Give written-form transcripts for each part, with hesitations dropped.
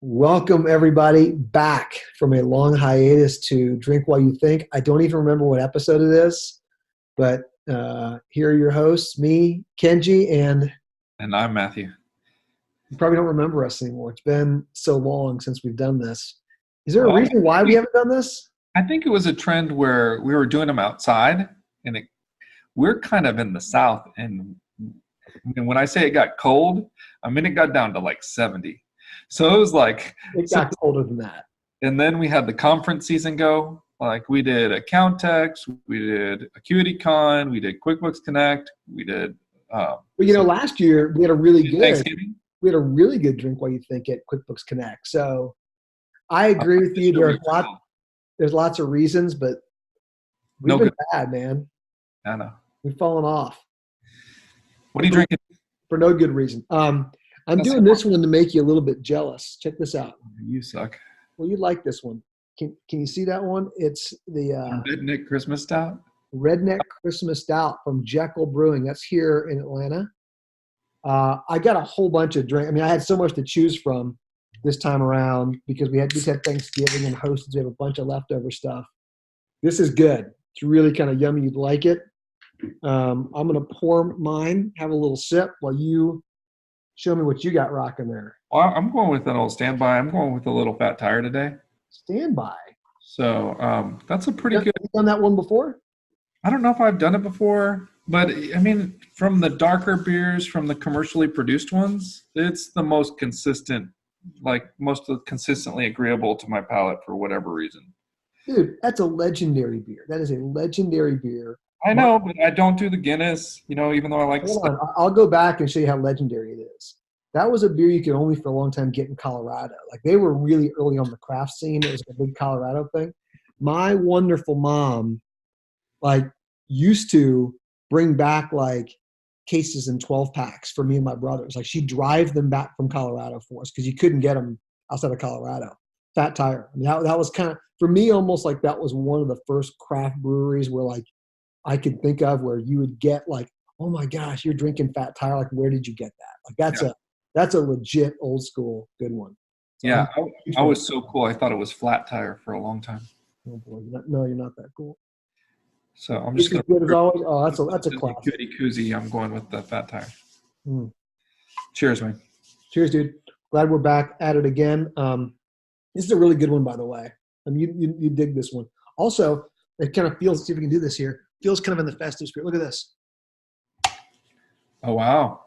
Welcome, everybody, back from a long hiatus to Drink While You Think. I don't even remember what episode it is, but here are your hosts, me, Kenji, and And I'm Matthew. you probably don't remember us anymore. It's been so long since we've done this. Is there a Well, reason why we haven't done this? I think it was a trend where we were doing them outside, and we're kind of in the South. And when I say it got cold, I mean it got down to like 70. So it was like, It got colder than that. and then we had the conference season go. Like we did Accountex, we did Acuitycon, we did QuickBooks Connect, we did. But last year we had a really good Thanksgiving. Drink While You Think at QuickBooks Connect. So I agree with you. There's lots of reasons, but we've been bad, man. I know. We've fallen off. What are you drinking? For no good reason. I'm doing this one to make you a little bit jealous. Check this out. You suck. Well, you like this one. Can you see that one? It's the Redneck Christmas Stout. Redneck Christmas Stout from Jekyll Brewing. That's here in Atlanta. I got a whole bunch of drink. I mean, I had so much to choose from this time around because we just had Thanksgiving and hosted. We have a bunch of leftover stuff. This is good. It's really kind of yummy. You'd like it. I'm going to pour mine, have a little sip while you show me what you got rocking there. Well, I'm going with an old standby. I'm going with a little fat tire today. Standby. So that's a pretty good. Have you done that one before? I don't know if I've done it before, but I mean, from the darker beers, from the commercially produced ones, it's the most consistent, consistently agreeable to my palate for whatever reason. Dude, that's a legendary beer. That is a legendary beer. I know, but I don't do the Guinness, even though I like Hold on. I'll go back and show you how legendary it is. That was a beer you could only for a long time get in Colorado. Like they were really early on the craft scene. It was a big Colorado thing. My wonderful mom, used to bring back cases in 12 packs for me and my brothers. Like she'd drive them back from Colorado for us because you couldn't get them outside of Colorado. Fat Tire. I mean, that was kind of, for me, almost like that was one of the first craft breweries where I could think of where you would get oh my gosh, you're drinking Fat Tire. Like, where did you get that? That's a legit old school good one. So yeah, I was so cool. I thought it was Flat Tire for a long time. Oh boy, no, you're not that cool. So I'm just going to. Good as always. Oh, that's a classic. Goody koozie. I'm going with the Fat Tire. Cheers, man. Cheers, dude. Glad we're back at it again. This is a really good one, by the way. I mean, you dig this one. Also, it kind of feels. See if we can do this here. Feels kind of in the festive spirit. Look at this. Oh wow,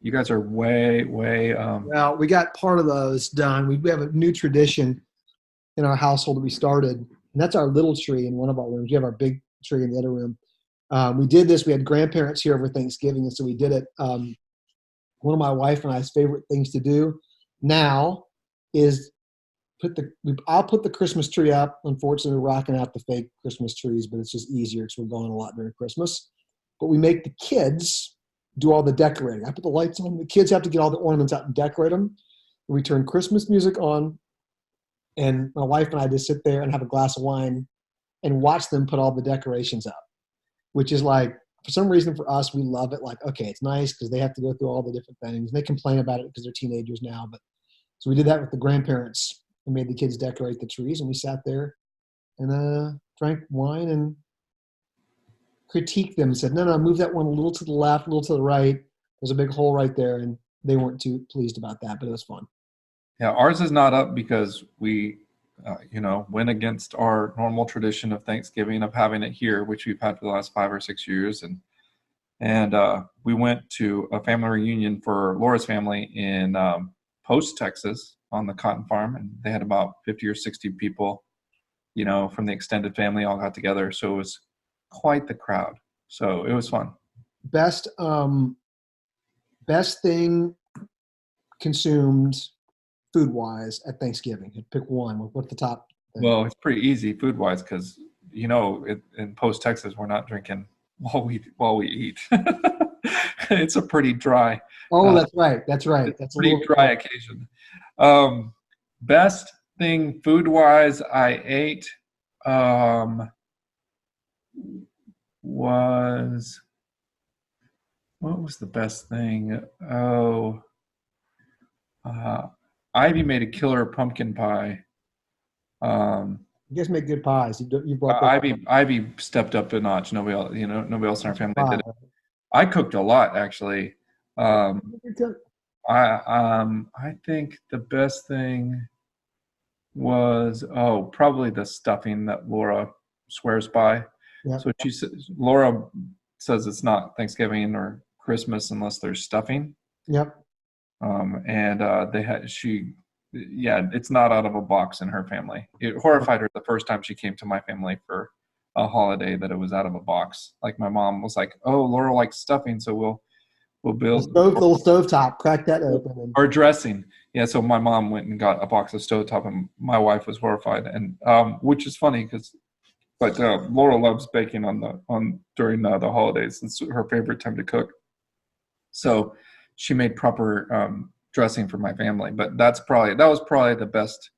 you guys are way. Well, we got part of those done. We have a new tradition in our household that we started, and that's our little tree in one of our rooms. We have our big tree in the other room. We did this. We had grandparents here over Thanksgiving, and so we did it. One of my wife and I's favorite things to do now is I'll put the Christmas tree up. Unfortunately, we're rocking out the fake Christmas trees, but it's just easier because we're gone a lot during Christmas. But we make the kids do all the decorating. I put the lights on. The kids have to get all the ornaments out and decorate them. And we turn Christmas music on, and my wife and I just sit there and have a glass of wine and watch them put all the decorations up, which is for some reason for us, we love it. Okay, it's nice because they have to go through all the different things. They complain about it because they're teenagers now. But so we did that with the grandparents. We made the kids decorate the trees, and we sat there and drank wine and critiqued them and said, no, move that one a little to the left, a little to the right. There's a big hole right there, and they weren't too pleased about that, but it was fun. Yeah, ours is not up because we, went against our normal tradition of Thanksgiving of having it here, which we've had for the last 5 or 6 years, and we went to a family reunion for Laura's family in Post, Texas, on the cotton farm, and they had about 50 or 60 people, from the extended family all got together. So it was quite the crowd. So it was fun. Best thing consumed food-wise at Thanksgiving. Pick one. What's the top thing? Well, it's pretty easy food-wise because, in Post, Texas, we're not drinking while we eat. It's a pretty dry. Oh, that's right. That's a pretty dry occasion. Best thing food-wise I ate was, what was the best thing? Ivy made a killer pumpkin pie. You guys make good pies. You brought that Ivy stepped up a notch. Nobody else in our family pie. did it. I cooked a lot, actually. I think the best thing was probably the stuffing that Laura swears by. Yep. So Laura says it's not Thanksgiving or Christmas unless there's stuffing. Yep. It's not out of a box in her family. It horrified her the first time she came to my family for a holiday that it was out of a box. Like my mom was like, "Oh, Laura likes stuffing, so we'll build the little stovetop, crack that open, or dressing." Yeah, so my mom went and got a box of stovetop, and my wife was horrified, and which is funny but Laura loves baking during the holidays. It's her favorite time to cook. So she made proper dressing for my family, but that was probably the best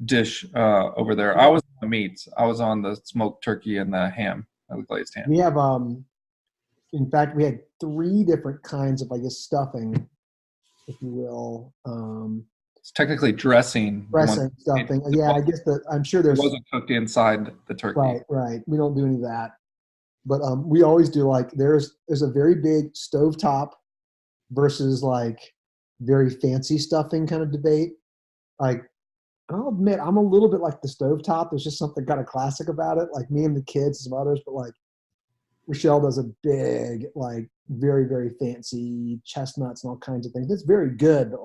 dish over there. I was on the meats. I was on the smoked turkey and the ham, the glazed ham. We have in fact, we had 3 different kinds of, I guess, stuffing, if you will. It's technically dressing. Stuffing. Yeah, I guess I'm sure it wasn't cooked inside the turkey. Right. We don't do any of that, but we always do there's a very big stovetop versus very fancy stuffing kind of debate. I'll admit I'm a little bit like the stovetop. There's just something kind of classic about it. Like me and the kids, some others, but Rochelle does a big, very, very fancy chestnuts and all kinds of things. It's very good, but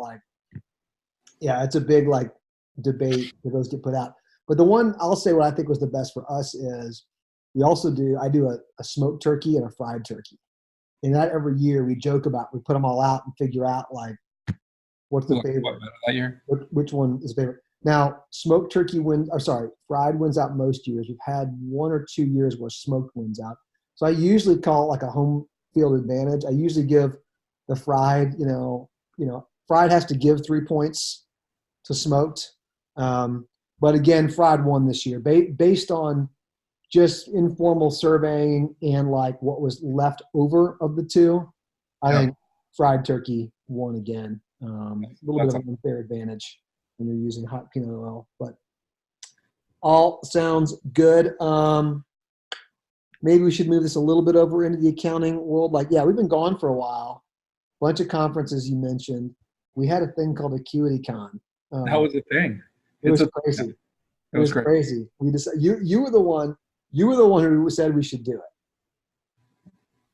it's a big debate that those get put out. But the one I'll say what I think was the best for us is I do a smoked turkey and a fried turkey. And that every year we joke about, we put them all out and figure out what's the favorite. What that year? Which one is favorite? Now, smoked turkey fried wins out most years. We've had 1 or 2 years where smoked wins out. So I usually call it a home field advantage. I usually give the fried, fried has to give 3 points to smoked. But again, fried won this year based on just informal surveying and what was left over of the 2. I think fried turkey won again. A little bit of an unfair advantage when you're using hot peanut oil, but all sounds good. Maybe we should move this a little bit over into the accounting world. We've been gone for a while. Bunch of conferences you mentioned. We had a thing called Acuitycon. That was a thing. It was crazy. It was crazy. We decided, you were the one who said we should do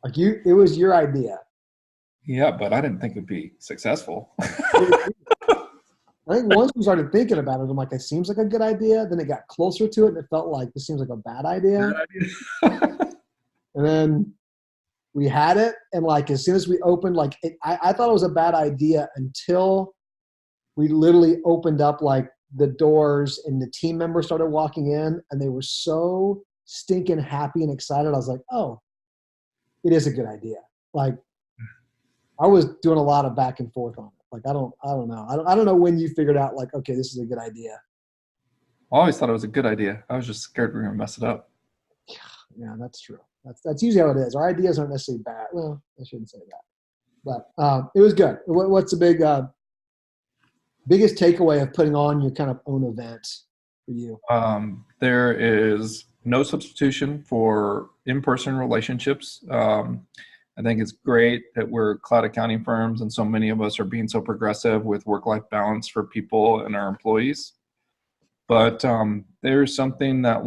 it. It was your idea. Yeah, but I didn't think it'd be successful. I think once we started thinking about it, I'm like, it seems like a good idea. Then it got closer to it, and it felt like this seems like a bad idea. And then we had it, and as soon as we opened, I thought it was a bad idea until we literally opened up the doors, and the team members started walking in, and they were so stinking happy and excited. I was like, oh, it is a good idea. I was doing a lot of back and forth on it. I don't know. I don't know when you figured out okay, this is a good idea. I always thought it was a good idea. I was just scared we were going to mess it up. Yeah, that's true. That's usually how it is. Our ideas aren't necessarily bad. Well, I shouldn't say that. But it was good. What's the biggest takeaway of putting on your kind of own event for you? There is no substitution for in-person relationships. I think it's great that we're cloud accounting firms and so many of us are being so progressive with work-life balance for people and our employees. But there's something that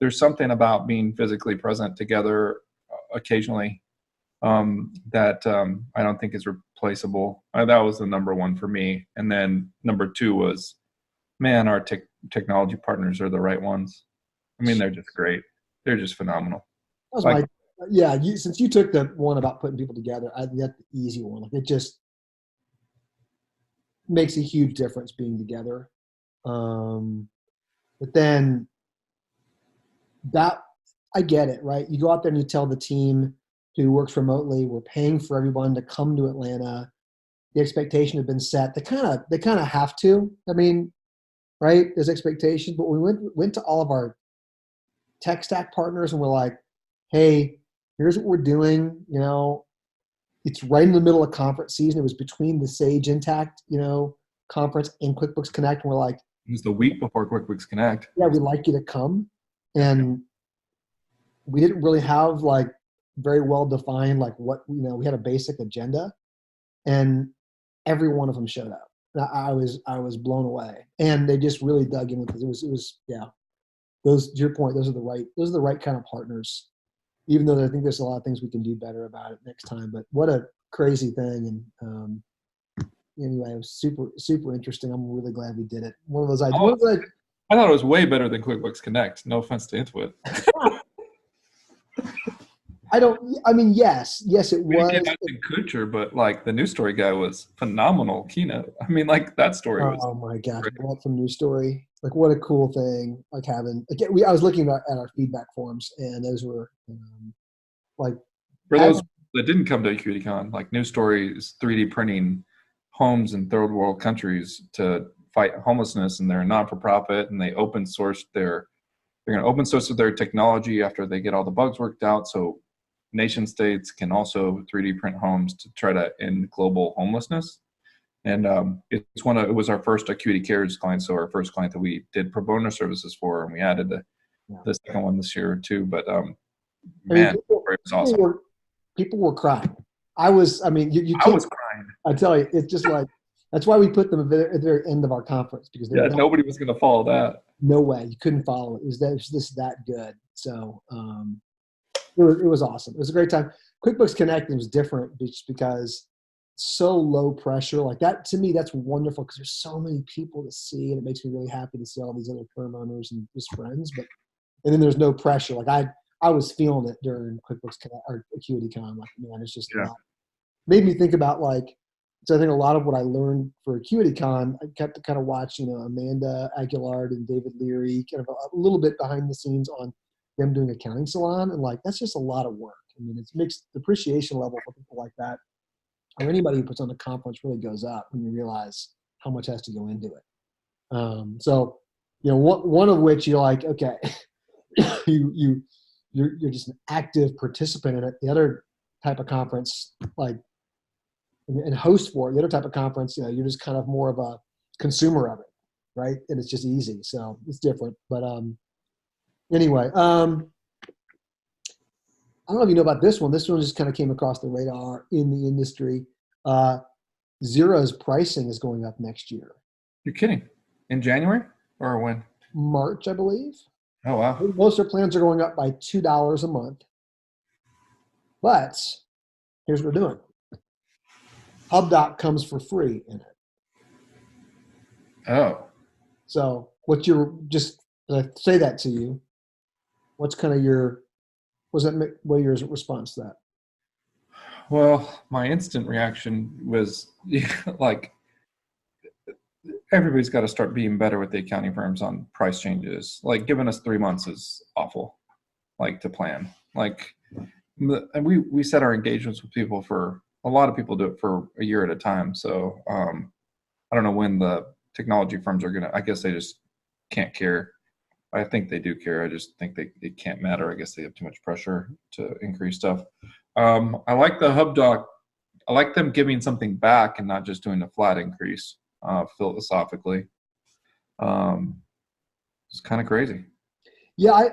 there's something about being physically present together occasionally that I don't think is replaceable. That was the number 1 for me. And then number 2 was, man, our technology partners are the right ones. I mean, they're just great. They're just phenomenal. That was since you took the one about putting people together, I think that's the easy one. It just makes a huge difference being together. But then I get it, right? You go out there and you tell the team who works remotely, we're paying for everyone to come to Atlanta. The expectation had been set. They kind of have to. I mean, right? There's expectations, but we went to all of our tech stack partners and we're like, hey, here's what we're doing. It's right in the middle of conference season. It was between the Sage Intact, conference in QuickBooks Connect, and we're like, It was the week before QuickBooks Connect. yeah, we'd like you to come. And we didn't really have like very well defined, like what, we had a basic agenda, and every one of them showed up. I was blown away, and they just really dug in because it was, yeah, those, to your point, those are the right kind of partners, even though I think there's a lot of things we can do better about it next time. But what a crazy thing. And anyway, it was super, super interesting. I'm really glad we did it. One of those I thought it was way better than QuickBooks Connect. No offense to Intuit. Yes, it was. Kutcher, but like the NewStory guy was phenomenal keynote. I mean, like that story was. Oh my gosh, that from NewStory. Like, what a cool thing! Like having, I was looking at our feedback forms, and those were like, for those that didn't come to Acuitycon, like NewStory is 3D printing homes in third world countries to fight homelessness, and they're a non-for-profit, and they they're going to open source their technology after they get all the bugs worked out, so nation states can also 3D print homes to try to end global homelessness. And it was our first Acuity Cares client, so our first client that we did pro bono services for, and we added the second one this year too. But man, it was awesome. People were crying. I was crying. I tell you, it's just like, that's why we put them at the very end of our conference, because nobody was going to follow that. No way, you couldn't follow it. It was just that good. So it was awesome. It was a great time. QuickBooks Connect was different just because so low pressure. Like that, to me, that's wonderful because there's so many people to see, and it makes me really happy to see all these other firm owners and just friends. And then there's no pressure. Like I was feeling it during QuickBooks Connect or Acuitycon. Like, man, it's just made me think about like. So I think a lot of what I learned for Acuitycon, I kept to kind of watch, Amanda Aguilar and David Leary, kind of a little bit behind the scenes on them doing accounting salon, and like that's just a lot of work. I mean, it makes the appreciation level for people like that, or anybody who puts on the conference, really goes up when you realize how much has to go into it. So, one of which you're like, okay, you're just an active participant in it. The other type of conference, like, and host for it, the other type of conference, you're just kind of more of a consumer of it, right? And it's just easy, so it's different. But anyway, I don't know if you know about this one. This one just kind of came across the radar in the industry. Xero's pricing is going up next year. You're kidding? In January or when? March, I believe. Oh, wow. Most of their plans are going up by $2 a month. But here's what we're doing. Hubdoc comes for free in it. Oh. So as I say that to you, what's kind of your response to that? Well, my instant reaction was like, everybody's got to start being better with the accounting firms on price changes. Like, giving us 3 months is awful, like, to plan. Like, and we set our engagements with people for, a lot of people do it for a year at a time. So I don't know when the technology firms are going to, I guess they just can't care. I think they do care. I just think it can't matter. I guess they have too much pressure to increase stuff. I like the Hubdoc. I like them giving something back and not just doing a flat increase philosophically. It's kind of crazy. Yeah,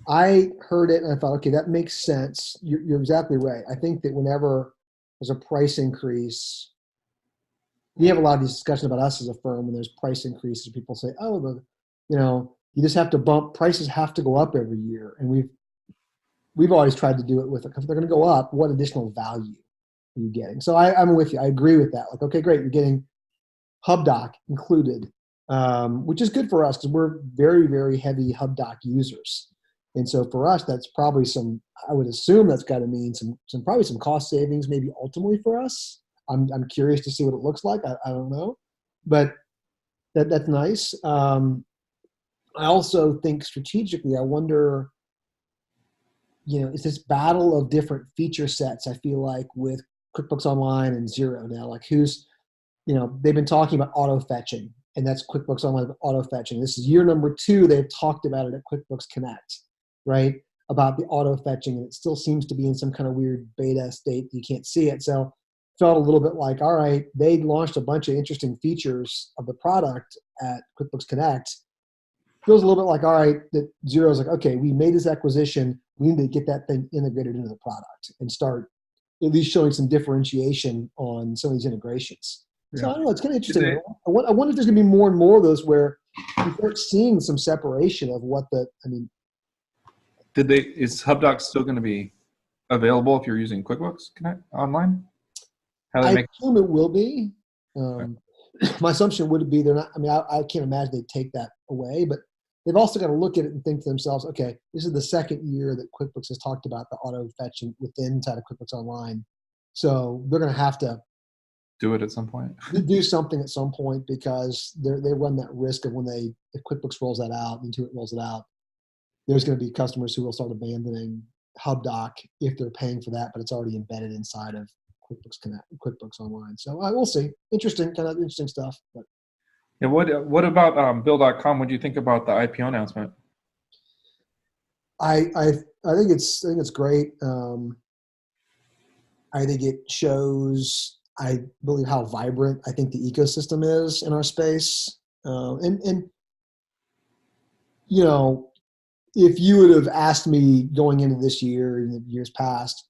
I heard it and I thought, okay, that makes sense. You're exactly right. I think that whenever there's a price increase, we have a lot of these discussions about us as a firm when there's price increases. People say, oh, you just have to prices have to go up every year. And we've always tried to do it with, if they're going to go up, what additional value are you getting? So I'm with you. I agree with that. Like, okay, great. You're getting Hubdoc included, which is good for us because we're very, very heavy Hubdoc users. And so for us, that's probably I would assume that's got to mean probably some cost savings, maybe ultimately for us. I'm curious to see what it looks like. I don't know, but that's nice. I also think strategically, I wonder, it's this battle of different feature sets. I feel like with QuickBooks Online and Xero now, like they've been talking about auto fetching, and that's QuickBooks Online auto fetching. This is year number 2. They've talked about it at QuickBooks Connect, right? About the auto fetching, and it still seems to be in some kind of weird beta state. You can't see it. So felt a little bit like, all right, they launched a bunch of interesting features of the product at QuickBooks Connect. Feels a little bit like, all right, that Xero's like, okay, we made this acquisition. We need to get that thing integrated into the product and start at least showing some differentiation on some of these integrations. Yeah. So I don't know, it's kind of interesting. I wonder if there's going to be more and more of those where you start seeing some separation of what is Hubdoc still going to be available if you're using QuickBooks Connect online? I assume it will be. My assumption would be they're not. I mean, I can't imagine they'd take that away, but they've also got to look at it and think to themselves, okay, this is the second year that QuickBooks has talked about the auto fetching inside of QuickBooks Online. So they're going to have to do it at some point. do something at some point because they run that risk of if QuickBooks rolls that out, Intuit rolls it out, there's going to be customers who will start abandoning Hubdoc if they're paying for that, but it's already embedded inside of QuickBooks Connect, QuickBooks Online. So we'll see. Interesting stuff. But yeah, what about Bill.com? What do you think about the IPO announcement? I think it's great. I think it shows, I believe, how vibrant I think the ecosystem is in our space. And you know, if you would have asked me going into this year in the years past,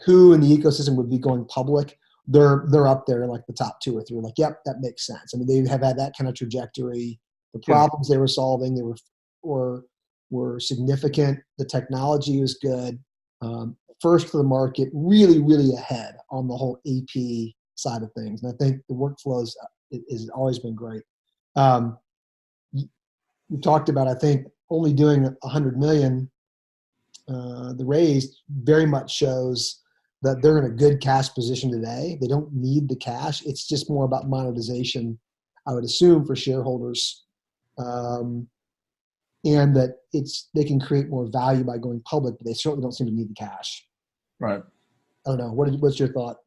who in the ecosystem would be going public, they're up there like the top 2 or 3. Like, yep, that makes sense. I mean, they have had that kind of trajectory. The problems they were solving, they were significant. The technology was good. First to the market, really, really ahead on the whole AP side of things. And I think the workflows has always been great. We talked about, I think, only doing 100 million. The raise very much shows that they're in a good cash position today. They don't need the cash. It's just more about monetization, I would assume, for shareholders, and that they can create more value by going public, but they certainly don't seem to need the cash. Right. I don't know. What's your thought?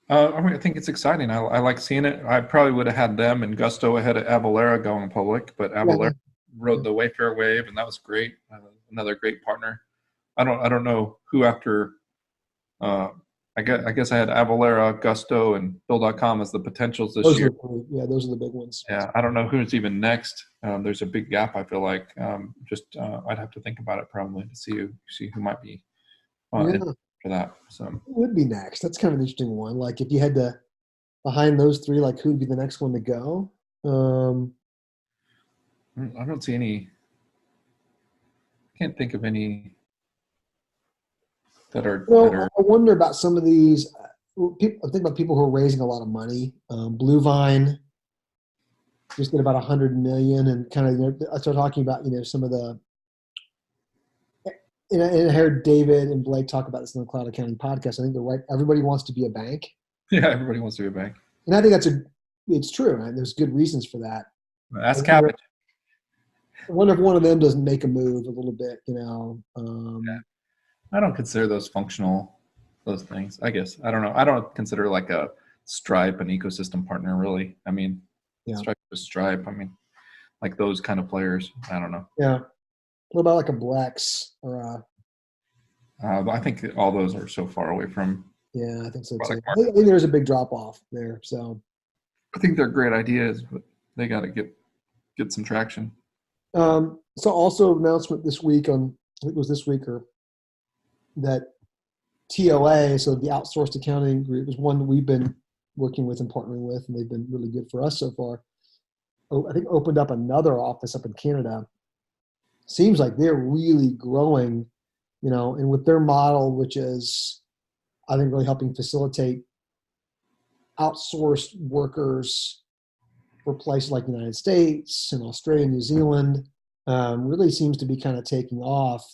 I think it's exciting. I like seeing it. I probably would have had them and Gusto ahead of Avalara going public, but Avalara rode the Wayfair wave, and that was great. Another great partner. I don't know who after. I guess I had Avalara, Gusto, and Bill.com as the potentials this year. Those are the big ones. Yeah, I don't know who's even next. There's a big gap, I feel like. I'd have to think about it probably to see who might be for that. So who would be next? That's kind of an interesting one. Like if you had to, behind those 3, like who would be the next one to go? I don't see any. Can't think of any that are. I wonder about some of these. I think about people who are raising a lot of money. Bluevine just did about 100 million, and kind of I started talking about some of the. And I heard David and Blake talk about this in the Cloud Accounting podcast. I think they're right. Everybody wants to be a bank. Yeah, everybody wants to be a bank. And I think it's true. Right? There's good reasons for that. Ask Cabbage. I wonder if one of them doesn't make a move a little bit, Yeah. I don't consider those things. I guess. I don't know. I don't consider like a Stripe an ecosystem partner, really. I mean, Stripe is Stripe. I mean, like those kind of players. I don't know. Yeah. What about like a Blex or I think all those are so far away from. Yeah, I think so too. I think there's a big drop off there. So I think they're great ideas, but they got to get some traction. So also announcement this week I think it was this week, or that TOA, so the outsourced accounting group, is one that we've been working with and partnering with, and they've been really good for us so far. I think opened up another office up in Canada. Seems like they're really growing, and with their model, which is, I think, really helping facilitate outsourced workers for places like the United States and Australia, New Zealand, really seems to be kind of taking off.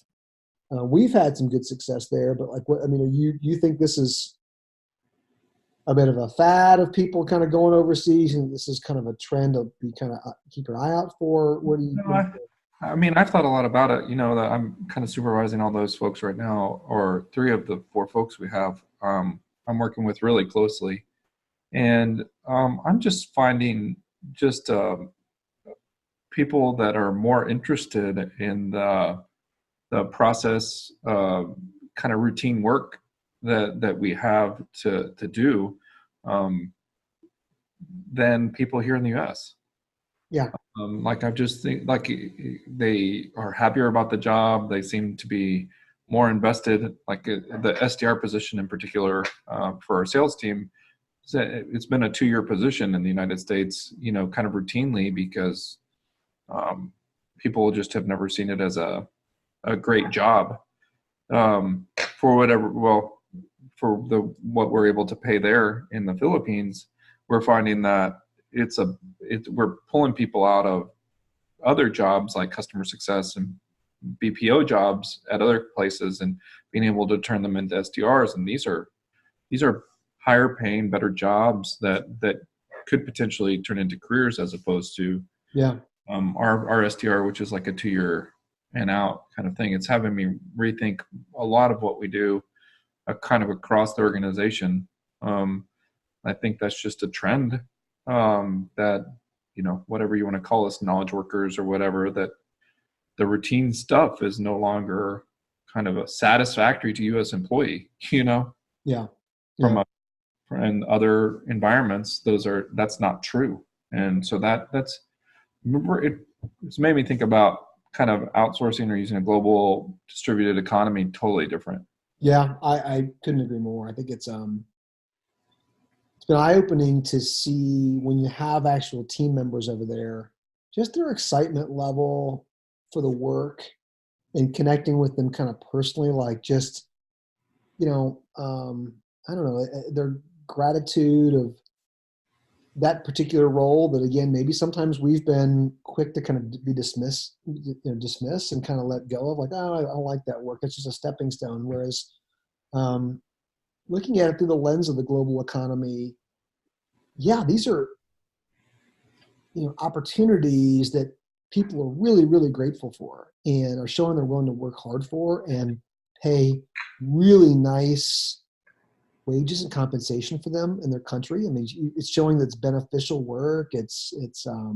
We've had some good success there, but you think this is a bit of a fad of people kind of going overseas, and this is kind of a trend to be kind of keep an eye out for? What do you think? I mean, I've thought a lot about it. That I'm kind of supervising all those folks right now, or 3 of the 4 folks we have. I'm working with really closely, and I'm just finding people that are more interested in the process, kind of routine work that we have to do than people here in the U.S. Yeah. Like I just think like they are happier about the job. They seem to be more invested. Like the SDR position in particular for our sales team, it's been a 2-year position in the United States, kind of routinely because people just have never seen it as a great job for whatever. Well, for what we're able to pay there in the Philippines, we're finding that we're pulling people out of other jobs like customer success and BPO jobs at other places and being able to turn them into SDRs. And these are higher paying, better jobs that could potentially turn into careers as opposed to our SDR, which is like a 2-year and out kind of thing. It's having me rethink a lot of what we do kind of across the organization. I think that's just a trend that, whatever you want to call us, knowledge workers or whatever, that the routine stuff is no longer kind of a satisfactory to you as employee, from in other environments, that's not true. And so that's it's made me think about kind of outsourcing or using a global distributed economy totally different. Yeah, I couldn't agree more. I think it's been eye-opening to see when you have actual team members over there, just their excitement level for the work and connecting with them kind of personally, like just, I don't know, their gratitude of that particular role that, again, maybe sometimes we've been quick to kind of be dismiss and kind of let go of, like, oh, I don't like that work. It's just a stepping stone. Whereas looking at it through the lens of the global economy, yeah, these are, opportunities that people are really, really grateful for and are showing they're willing to work hard for and pay really nice wages and compensation for them in their country. I mean, it's showing that it's beneficial work. So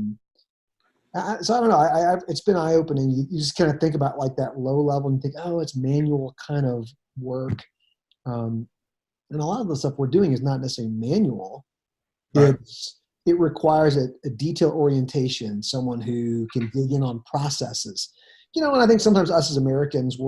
I don't know. It's been eye-opening. You just kind of think about like that low level and think, oh, it's manual kind of work. And a lot of the stuff we're doing is not necessarily manual. Right. It requires a detail orientation, someone who can dig in on processes. And I think sometimes us as Americans,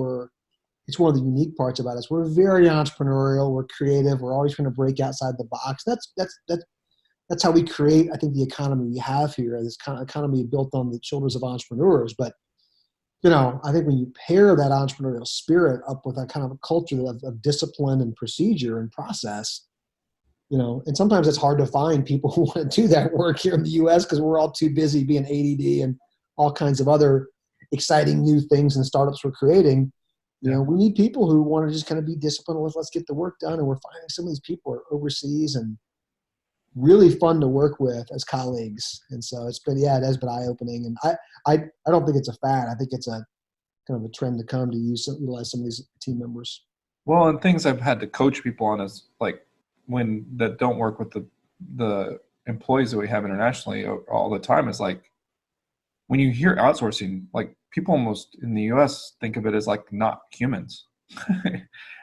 it's one of the unique parts about us. We're very entrepreneurial. We're creative. We're always trying to break outside the box. That's how we create, I think, the economy we have here. This kind of economy built on the shoulders of entrepreneurs. But, I think when you pair that entrepreneurial spirit up with that kind of a culture of discipline and procedure and process, and sometimes it's hard to find people who want to do that work here in the U.S. because we're all too busy being ADD and all kinds of other exciting new things and startups we're creating. We need people who want to just kind of be disciplined with, let's get the work done. And we're finding some of these people are overseas and really fun to work with as colleagues. And so it has been eye-opening. And I don't think it's a fad. I think it's a kind of a trend to come to utilize some of these team members. Well, and things I've had to coach people on is like that don't work with the employees that we have internationally all the time is like, when you hear outsourcing, like people almost in the US think of it as like not humans.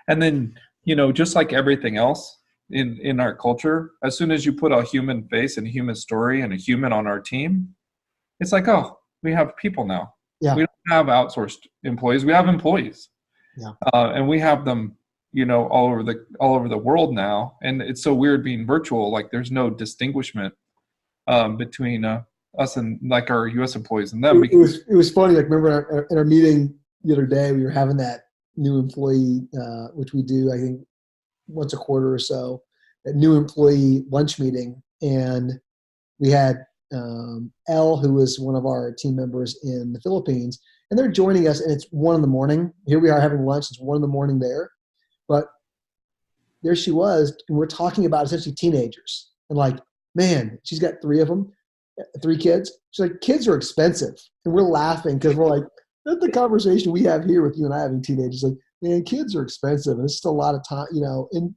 And then, just like everything else in our culture, as soon as you put a human face and a human story and a human on our team, it's like, oh, we have people now. Yeah. We don't have outsourced employees. We have employees. Yeah. And we have them, all over the world now. And it's so weird being virtual. Like there's no distinguishment between us and like our U.S. employees and them. It was funny. Like remember in our meeting the other day, we were having that new employee, which we do, I think, once a quarter or so, a new employee lunch meeting. And we had Elle, who was one of our team members in the Philippines, and they're joining us, and it's 1 a.m. Here we are having lunch. It's 1 a.m. there. But there she was, and we're talking about essentially teenagers. And like, man, she's got 3 of them, 3 kids. She's like, kids are expensive. And we're laughing because we're like, that's the conversation we have here with you and I having teenagers. Like, man, kids are expensive, and it's just a lot of time, and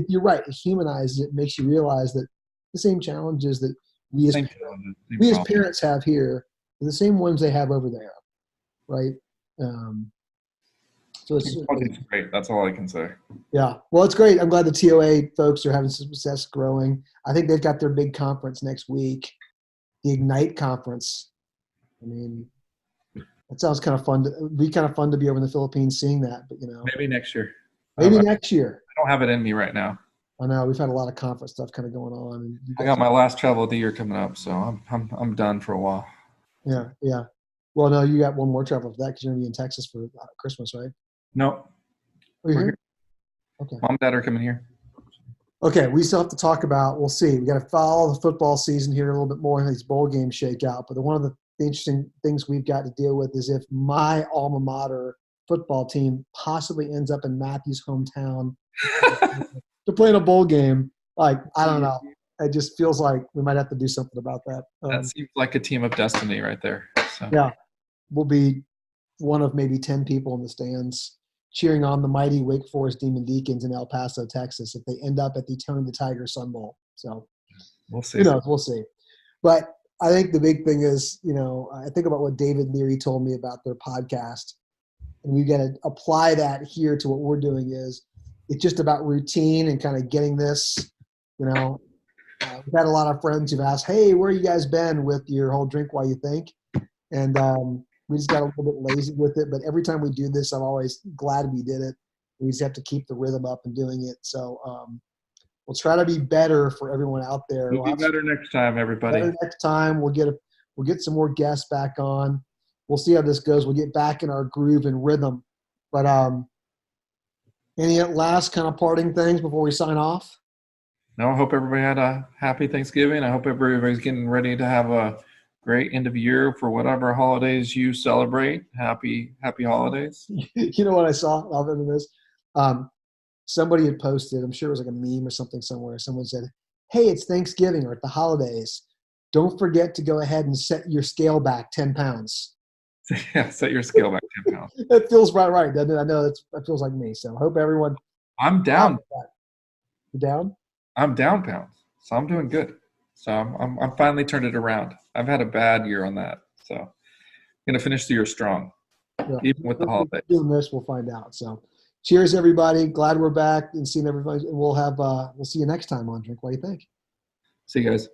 you're right. It humanizes it, makes you realize that the same challenges that we as parents have here are the same ones they have over there, right? So it's Technology's great. That's all I can say. yeah. Well, it's great. I'm glad the TOA folks are having some success growing. I think they've got their big conference next week, the Ignite conference. I mean, that sounds kind of fun. It'd be kind of fun to be over in the Philippines seeing that, but Maybe next year. maybe next year. I don't have it in me right now. I know we've had a lot of conference stuff kind of going on. And I got my last travel of the year coming up, so I'm done for a while. Yeah, yeah. Well, no, you got one more travel for that because you're gonna be in Texas for Christmas, right? No, Are you we're here? here. Okay. Mom and Dad are coming here. Okay, we still have to talk about. We'll see. We got to follow the football season here a little bit more, and these bowl games shake out. But one of the interesting things we've got to deal with is if my alma mater football team possibly ends up in Matthew's hometown to play in a bowl game. Like, I don't know. It just feels like we might have to do something about that. That seems like a team of destiny right there. So. Yeah, we'll be one of maybe 10 people in the stands cheering on the mighty Wake Forest Demon Deacons in El Paso, Texas, if they end up at the Tony the Tiger Sun Bowl. So we'll see. Who knows? We'll see. But I think the big thing is, I think about what David Leary told me about their podcast, and we got to apply that here to what we're doing. Is it's just about routine and kind of getting this, we've had a lot of friends who've asked, hey, where you guys been with your whole drink while you think? And we just got a little bit lazy with it. But every time we do this, I'm always glad we did it. We just have to keep the rhythm up and doing it. So we'll try to be better for everyone out there. We'll be better next time, everybody. Better next time. We'll get some more guests back on. We'll see how this goes. We'll get back in our groove and rhythm. But any last kind of parting things before we sign off? No, I hope everybody had a happy Thanksgiving. I hope everybody's getting ready to have a great end of year for whatever holidays you celebrate. Happy holidays. You know what I saw other than this? Somebody had posted, I'm sure it was like a meme or something somewhere. Someone said, hey, it's Thanksgiving or at the holidays. Don't forget to go ahead and set your scale back 10 pounds. Yeah, set your scale back 10 pounds. It feels right, doesn't it? I know that feels like me. So I hope everyone. I'm down. You down? I'm down pounds. So I'm doing good. So I'm finally turned it around. I've had a bad year on that. So I'm going to finish the year strong, even with the holidays. Doing this, we'll find out. So cheers, everybody. Glad we're back and seeing everybody. And we'll see you next time on Drink What You Think. See you guys.